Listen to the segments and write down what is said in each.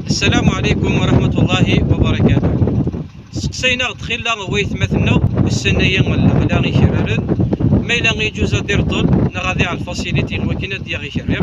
السلام عليكم ورحمة الله وبركاته. سقسينا دخلنا ويثمثنا والسنية ولا غي شرارن ما إلا غي جوزا دير طول نغادي على الفاسيليتي وكنا ديا غي شرير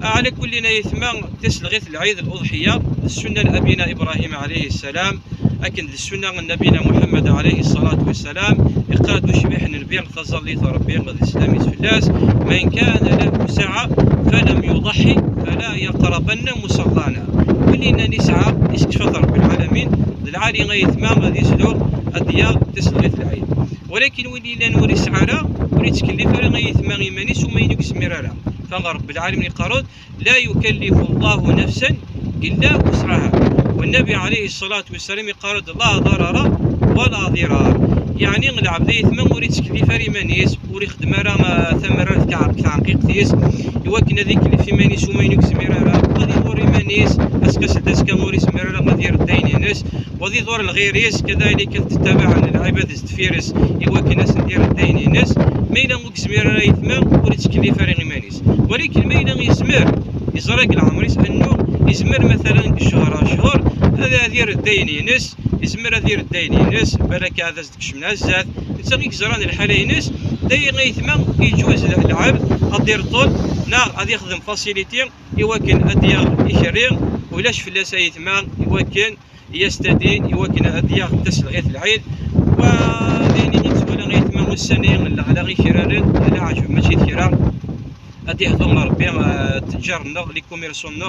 على كلنا يثما تسلغيث العيد الأضحية السنة لأبينا إبراهيم عليه السلام أكن السنة نبينا محمد عليه الصلاة والسلام إقاد وشبيح نبيع تظليت ربي غد الإسلام فلاس من كان له سعة فلم يضحي فلا يقربن مصلانا ولينا نسعى يسكفط رب العالمين العالي غيثما غادي يسلو الديار تسلغيث العيد ولكن ولينا نوري سعارة ولي تكلف غيثما غيمانيس وما ينكس مرارا فرب العالمين قرود لا يكلف الله نفسا إلا وسعها والنبي عليه الصلاة والسلام قال لا ضرر ولا ضرار يعني العبد يثمن وري تكليف ريمانيس وري خدم راه ثمرات كعقيق تيس يوكن هذيك اللي في مانيس وما ينكس مرارا غادي يدور ريمانيس اسكاس داسكا موريس مرارا غادي يدير الدين ناس وغادي يدور الغيريس كذلك تتبع عن العباد تفيرس يوكن ناس ندير الدين ناس ما إلا نكس مرارا يثمن وري تكليف ريمانيس ولكن ما إلا يسمر يزرق العمريس انه يزمر مثلا شهر هذا دير الدين ينس يزمر دير الدين ينس بالك هذا زدكش من الزاد تسميك زران الحاله ينس داي غيثما يجوز العبد ادير طول غادي يخدم فاسيليتي يوكن اديا يشري ولاش فلاس يثما يوكن يستدين يوكن اديا تسلغيث العيد وديني غيتسوى غيثما والسنين على غي شرارن على عجب ماشي ثيرا غادي يحضرنا ربي تجارنا لي كوميرسون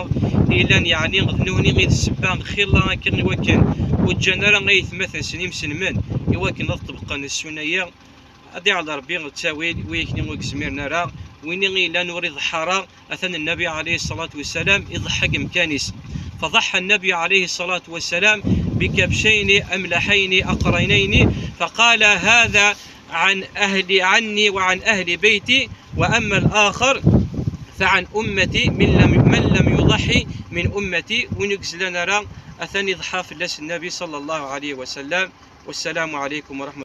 الا يعني غنوني غير السبان خير الله كان يوكن وجانا راه غيثمثل سنين مسلمين يوكن طبقا السنيه غادي على ربي تساوي ويكني وكزميرنا راه وين غير لا نوري ضحارة اثن النبي عليه الصلاه والسلام يضحك مكانيس فضحى النبي عليه الصلاه والسلام بكبشين املحين اقرنين فقال هذا عن أهلي عني وعن أهل بيتي وأما الآخر فعن أمتي من لم يضحي من أمتي ونكزل نرى أثني ضحى في النبي صلى الله عليه وسلم والسلام عليكم ورحمة الله.